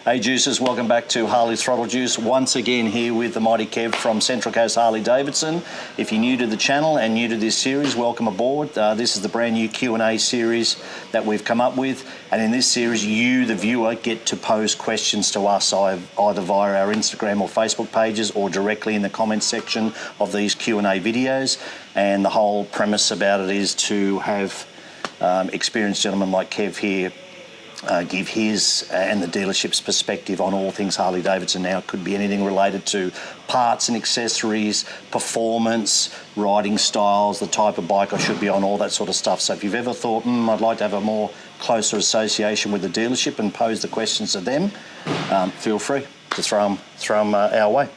Hey Juicers, welcome back to Harley's Throttle Juice. Once again here with the mighty Kev from Central Coast Harley Davidson. If you're new to the channel and new to this series, welcome aboard. This is the brand new Q&A series that we've come up with. And in this series, you, the viewer, get to pose questions to us either via our Instagram or Facebook pages or directly in the comments section of these Q&A videos. And the whole premise about it is to have experienced gentlemen like Kev here give his and the dealership's perspective on all things Harley Davidson. Now, it could be anything related to parts and accessories, performance, riding styles, the type of bike I should be on, all that sort of stuff. So if you've ever thought, I'd like to have a more closer association with the dealership and pose the questions to them, feel free to throw them our way.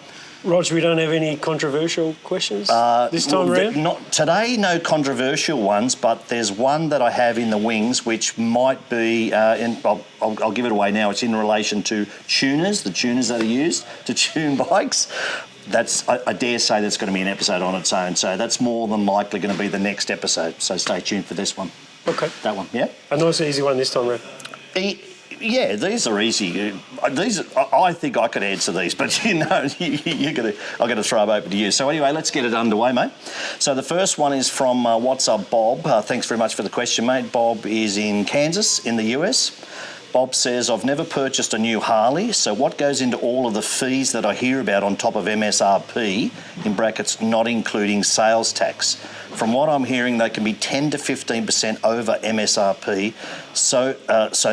Roger, we don't have any controversial questions this time around? Not today, no controversial ones, but there's one that I have in the wings which might be, I'll give it away now, it's in relation to tuners, the tuners that are used to tune bikes. I dare say there's going to be an episode on its own, so that's more than likely going to be the next episode, so stay tuned for this one. Okay. That one, yeah? A nice easy one this time around. Yeah, these are easy. I think I could answer these, but I'm going to throw them open to you. So anyway, let's get it underway, mate. So the first one is from What's Up, Bob. Thanks very much for the question, mate. Bob is in Kansas, in the US. Bob says, I've never purchased a new Harley, so what goes into all of the fees that I hear about on top of MSRP, in brackets, not including sales tax? From what I'm hearing, they can be 10 to 15% over MSRP, so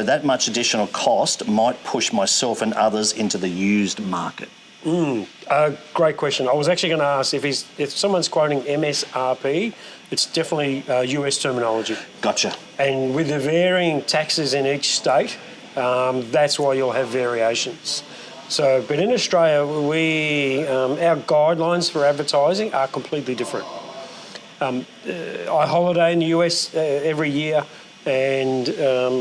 that much additional cost might push myself and others into the used market. Great question. I was actually going to ask if someone's quoting MSRP, it's definitely US terminology. Gotcha. And with the varying taxes in each state, that's why you'll have variations. So, but in Australia, our guidelines for advertising are completely different. I holiday in the US every year, and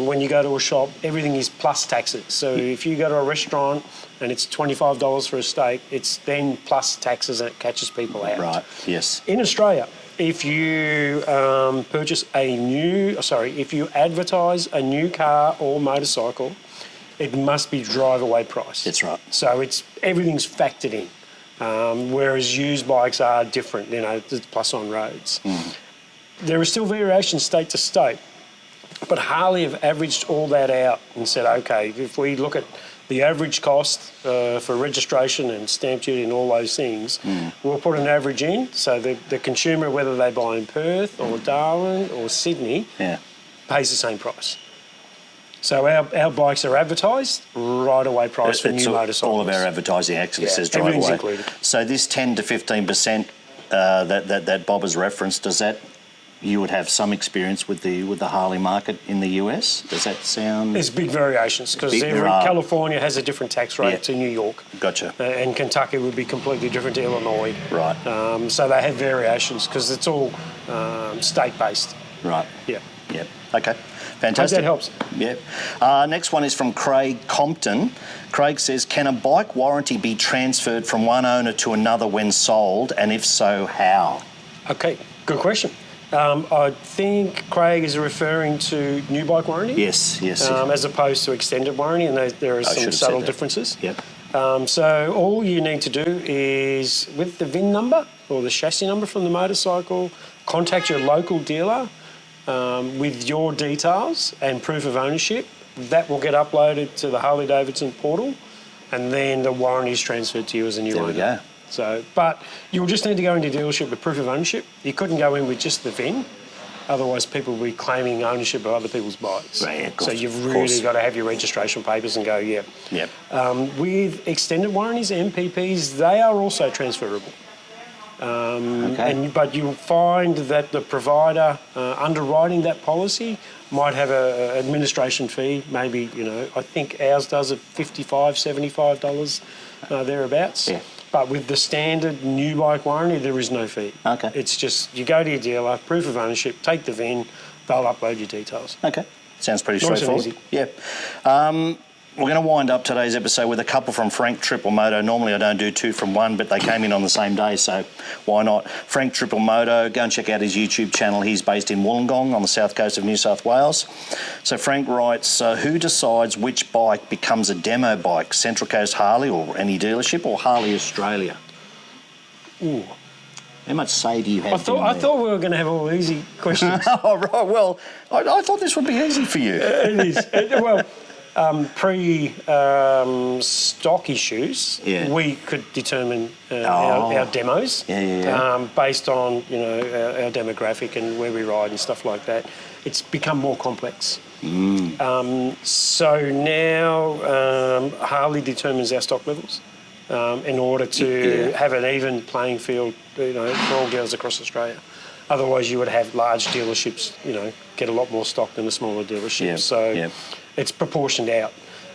when you go to a shop, everything is plus taxes. So if you go to a restaurant and it's $25 for a steak, it's then plus taxes, and it catches people out. Right, yes. In Australia, if you if you advertise a new car or motorcycle, it must be drive-away price. That's right. So everything's factored in. Whereas used bikes are different, it's plus on roads. There are still variations state to state, but Harley have averaged all that out and said, okay, if we look at the average cost for registration and stamp duty and all those things, we'll put an average in, so the consumer, whether they buy in Perth or Darwin or Sydney, pays the same price. So our bikes are advertised right away price for new motorcycles. All of our advertising actually says drive everything's away. Included. So this 10 to 15% that Bob has referenced, does that, you would have some experience with the Harley market in the US? Does that sound? There's big variations because California has a different tax rate to New York. Gotcha. And Kentucky would be completely different to Illinois. Right. So they have variations because it's all state-based. Right. Yeah. Yep. Okay. Fantastic. Hope that helps. Yep. Next one is from Craig Compton. Craig says, can a bike warranty be transferred from one owner to another when sold, and if so, how? Okay, good question. I think Craig is referring to new bike warranty. Yes. As opposed to extended warranty, and there are some subtle differences. Yep. So all you need to do is, with the VIN number or the chassis number from the motorcycle, contact your local dealer with your details and proof of ownership. That will get uploaded to the Harley Davidson portal, and then the warranty is transferred to you as a new owner. There we go. So, but you'll just need to go into dealership with proof of ownership. You couldn't go in with just the VIN, otherwise people will be claiming ownership of other people's bikes. Right, of course, so you've really got to have your registration papers and go, Yep. With extended warranties, MPPs, they are also transferable. But you'll find that the provider underwriting that policy might have an administration fee, maybe, I think ours does at $55, $75 thereabouts. Yeah. But with the standard new bike warranty, there is no fee. Okay. It's just you go to your dealer, proof of ownership, take the VIN, they'll upload your details. Okay. Sounds pretty Nice straightforward. and easy. Yeah. we're going to wind up today's episode with a couple from Frank Triple Moto. Normally I don't do two from one, but they came in on the same day, so why not? Frank Triple Moto, go and check out his YouTube channel. He's based in Wollongong on the south coast of New South Wales. So Frank writes, who decides which bike becomes a demo bike? Central Coast Harley or any dealership, or Harley Australia? Ooh. How much say do you have? I thought we were going to have all easy questions. Oh, right. Well, I thought this would be easy for you. It is. Pre-stock issues, we could determine our demos based on our demographic and where we ride and stuff like that. It's become more complex. So now Harley determines our stock levels in order to have an even playing field, for all dealers across Australia. Otherwise, you would have large dealerships, get a lot more stock than the smaller dealerships. It's proportioned out.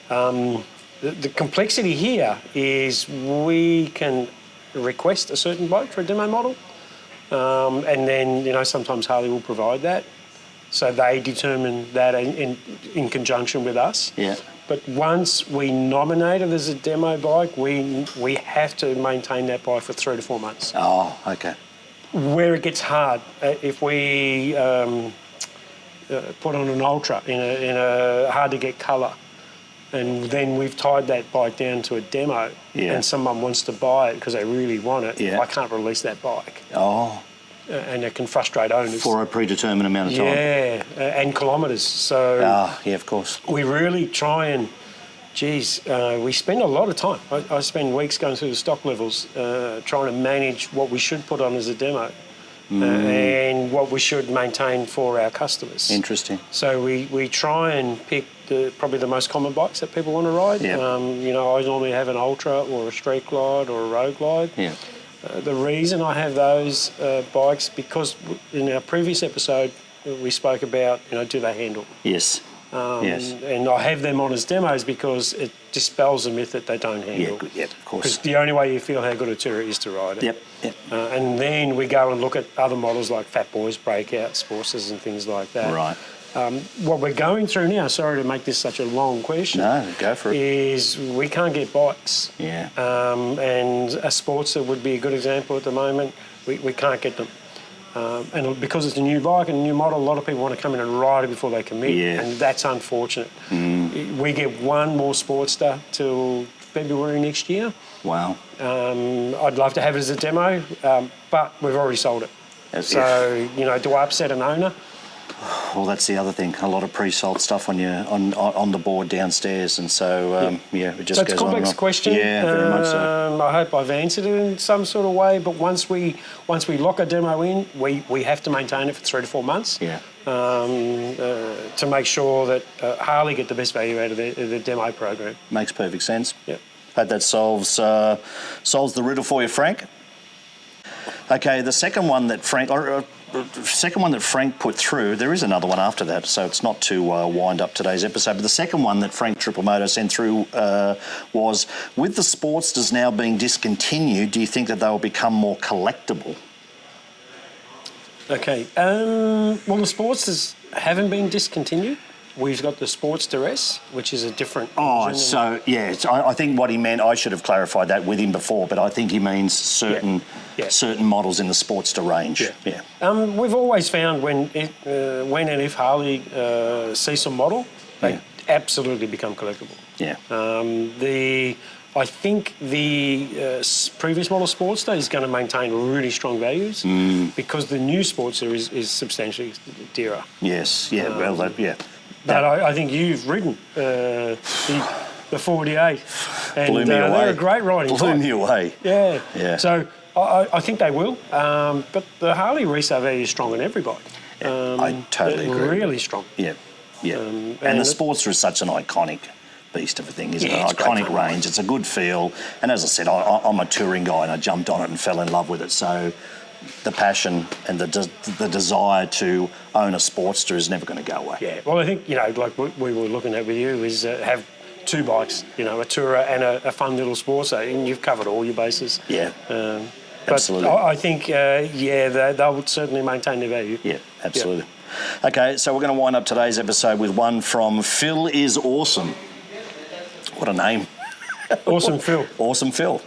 The complexity here is we can request a certain bike for a demo model, and then sometimes Harley will provide that. So they determine that in conjunction with us. Yeah. But once we nominate it as a demo bike, we have to maintain that bike for 3 to 4 months. Oh, okay. Where it gets hard, if we put on an Ultra in a hard-to-get colour, and then we've tied that bike down to a demo, and someone wants to buy it because they really want it, I can't release that bike. Oh. And it can frustrate owners. For a predetermined amount of time. Yeah, and kilometres. So of course. We really try and, we spend a lot of time. I spend weeks going through the stock levels, trying to manage what we should put on as a demo. And what we should maintain for our customers. Interesting. So we try and pick probably the most common bikes that people want to ride. Yep. I normally have an Ultra or a Street Glide or a Road Glide. Yeah. The reason I have those bikes, because in our previous episode we spoke about, do they handle? Yes. Yes. And I have them on as demos because it dispels the myth that they don't handle. Yeah, of course. Because the only way you feel how good a tourer is to ride it. Yep. And then we go and look at other models like Fat Boys, Breakouts, Sportsters and things like that. Right. What we're going through now, sorry to make this such a long question. No, go for it. Is we can't get bikes. Yeah. And a Sportster would be a good example at the moment. We can't get them. And because it's a new bike and a new model, a lot of people want to come in and ride it before they commit, and that's unfortunate. We get one more Sportster till February next year. Wow. I'd love to have it as a demo, but we've already sold it. So, do I upset an owner? Well, that's the other thing. A lot of pre-sold stuff on the board downstairs, and so it just goes on. So it's a complex question. Yeah, very much so. I hope I've answered it in some sort of way. But once we lock a demo in, we have to maintain it for 3 to 4 months. Yeah. To make sure that Harley get the best value out of the demo program. Makes perfect sense. Yeah. Hope that solves the riddle for you, Frank. Okay, the second one that Frank put through, there is another one after that, so it's not to wind up today's episode, but the second one that Frank Triple Moto sent through was, with the Sportsters now being discontinued, do you think that they will become more collectible? Okay, well, the Sportsters haven't been discontinued. We've got the Sportster S, which is a different... I think what he meant, I should have clarified that with him before, but I think he means certain models in the Sportster range. Yeah. We've always found when and if Harley sees some model, they absolutely become collectible. Yeah. I think the previous model Sportster is going to maintain really strong values because the new Sportster is substantially dearer. Yes. Yeah. But I think you've ridden the 48, and they're a great riding bike. Blew me away. Yeah. So I think they will, but the Harley resale value is strong on every bike. I totally agree. Really strong. Yeah. And the Sportster is such an iconic beast of a thing, isn't it? Iconic range. It's a good feel, and as I said, I'm a touring guy, and I jumped on it and fell in love with it. So the passion and the desire to own a Sportster is never going to go away. Yeah, well, I think, like we were looking at with you, is have 2 bikes, a tourer and a fun little Sportster, and you've covered all your bases. Yeah, absolutely. But I think, they would certainly maintain their value. Yeah, absolutely. Yeah. Okay, so we're going to wind up today's episode with one from Phil is Awesome. What a name. Awesome Phil. Awesome Phil,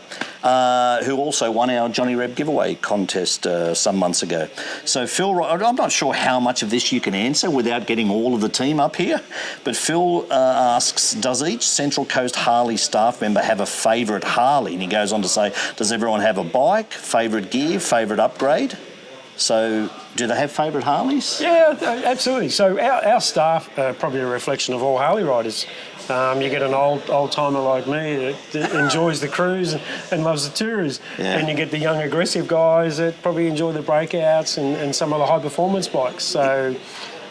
who also won our Johnny Reb giveaway contest some months ago. So Phil, I'm not sure how much of this you can answer without getting all of the team up here, but Phil asks, does each Central Coast Harley staff member have a favourite Harley? And he goes on to say, does everyone have a bike, favourite gear, favourite upgrade? So do they have favourite Harleys? Yeah, absolutely. So our staff are probably a reflection of all Harley riders. You get an old timer like me that enjoys the cruise and loves the tours, and you get the young aggressive guys that probably enjoy the breakouts and some of the high performance bikes. So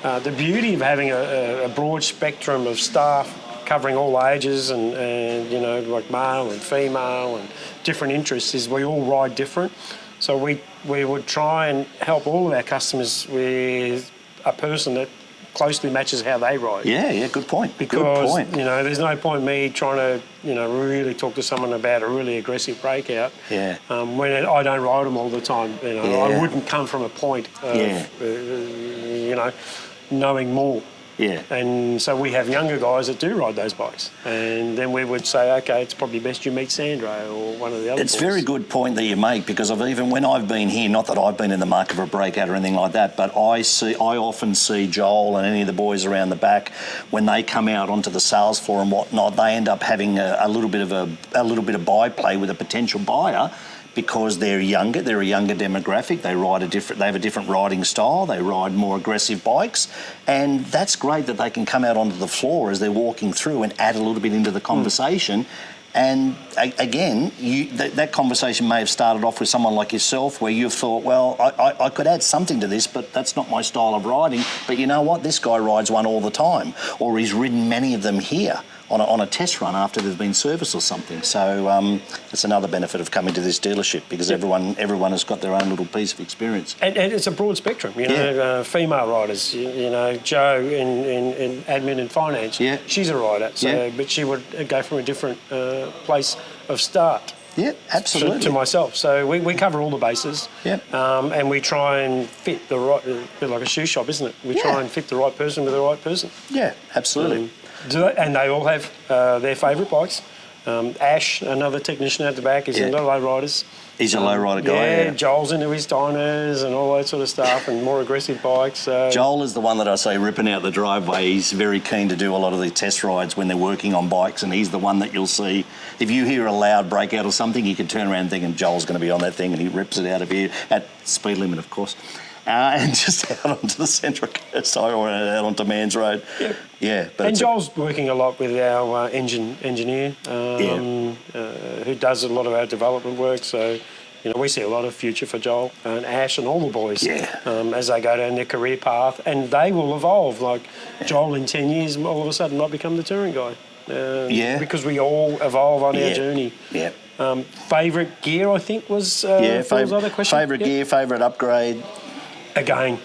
the beauty of having a broad spectrum of staff covering all ages and you know, like male and female and different interests is we all ride different. So we would try and help all of our customers with a person that closely matches how they ride. Yeah, good point. Because, good point. you know, there's no point me trying to, you know, really talk to someone about a really aggressive breakout when I don't ride them all the time. You know, I wouldn't come from a point of, you know, knowing more. Yeah. And so we have younger guys that do ride those bikes. And then we would say, OK, it's probably best you meet Sandro or one of the other It's boys. a very good point that you make, because when I've been here, not that I've been in the market for a breakout or anything like that, but I often see Joel and any of the boys around the back, when they come out onto the sales floor and whatnot, they end up having a little bit of byplay with a potential buyer, because they're younger, they're a younger demographic, they have a different riding style, they ride more aggressive bikes, and that's great that they can come out onto the floor as they're walking through and add a little bit into the conversation. And again, that conversation may have started off with someone like yourself, where you've thought, well, I could add something to this, but that's not my style of riding. But you know what? This guy rides one all the time, or he's ridden many of them here on a test run after they've been serviced or something. So it's another benefit of coming to this dealership, because everyone has got their own little piece of experience. And it's a broad spectrum, you know, female riders, you know, Jo in admin and finance, she's a rider, but she would go from a different place of start. Yeah, absolutely. To myself. So we cover all the bases. Yeah. And we try and fit the right, a bit like a shoe shop, isn't it? We try and fit the right person with the right person. Yeah, absolutely. And they all have their favourite bikes. Ash, another technician at the back, is into low riders. He's a low rider guy. Yeah, Joel's into his diners and all that sort of stuff, and more aggressive bikes. Joel is the one that I say ripping out the driveway. He's very keen to do a lot of the test rides when they're working on bikes, and he's the one that you'll see. If you hear a loud breakout or something, you can turn around and think Joel's going to be on that thing, and he rips it out of here at speed limit, of course. And just out onto the Central Coast or out onto Mans Road. Yep. Yeah. And Joel's working a lot with our engineer, who does a lot of our development work. So, you know, we see a lot of future for Joel and Ash and all the boys as they go down their career path. And they will evolve. Like Joel in 10 years all of a sudden might become the touring guy. Because we all evolve on our journey. Yeah. Favourite gear, I think, was Phil's other question. Favourite gear, favourite upgrade. Again,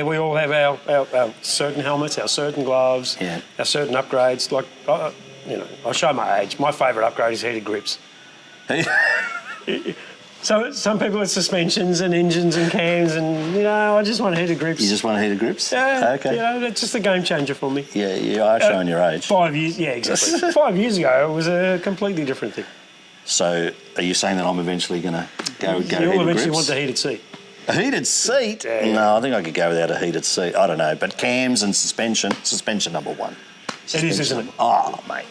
we all have our certain helmets, our certain gloves, our certain upgrades. Like, you know, I'll show my age. My favourite upgrade is heated grips. So some people it's suspensions and engines and cams, and you know, I just want heated grips. You just want heated grips? Yeah. Okay. You know, it's just a game changer for me. Yeah, you are showing your age. 5 years, yeah, exactly. 5 years ago, it was a completely different thing. So, are you saying that I'm eventually going to go heated grips? You'll eventually want the heated seat. A heated seat? Yeah. No, I think I could go without a heated seat. I don't know. But cams and suspension number one. It is, isn't it? Oh, mate.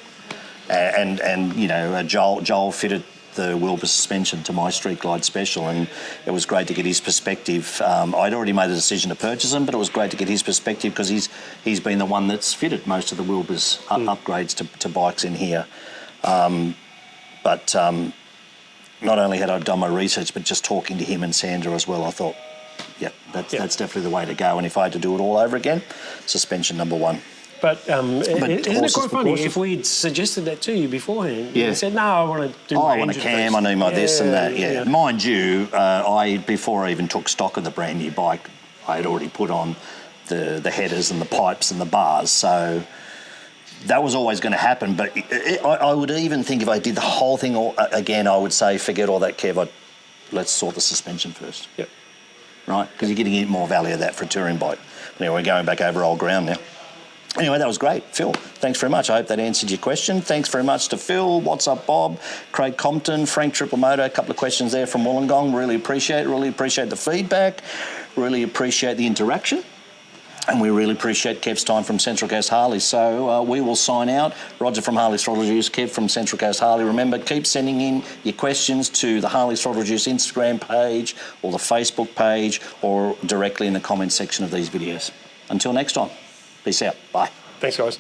And you know, Joel fitted the Wilbur suspension to my Street Glide Special, and it was great to get his perspective. I'd already made the decision to purchase them, but it was great to get his perspective, because he's been the one that's fitted most of the Wilbur's upgrades to bikes in here. Not only had I done my research, but just talking to him and Sandra as well, I thought, that's definitely the way to go. And if I had to do it all over again, suspension number one. But isn't it quite funny if we'd suggested that to you beforehand? You said, no, I want to do my I want a cam, I need my this and that. Yeah. Mind you, before I even took stock of the brand new bike, I had already put on the headers and the pipes and the bars. So that was always going to happen. But I would even think if I did the whole thing again, I would say, forget all that, Kev. Let's sort the suspension first. Yep. Right? Because you're getting more value of that for a touring bike. Anyway, we're going back over old ground now. Anyway, that was great. Phil, thanks very much. I hope that answered your question. Thanks very much to Phil. What's up, Bob? Craig Compton, Frank Triple Moto. A couple of questions there from Wollongong. Really appreciate it. Really appreciate the feedback. Really appreciate the interaction. And we really appreciate Kev's time from Central Coast Harley. So we will sign out. Roger from Harley's Throttle Juice, Kev from Central Coast Harley. Remember, keep sending in your questions to the Harley's Throttle Juice Instagram page or the Facebook page or directly in the comment section of these videos. Until next time, peace out. Bye. Thanks, guys.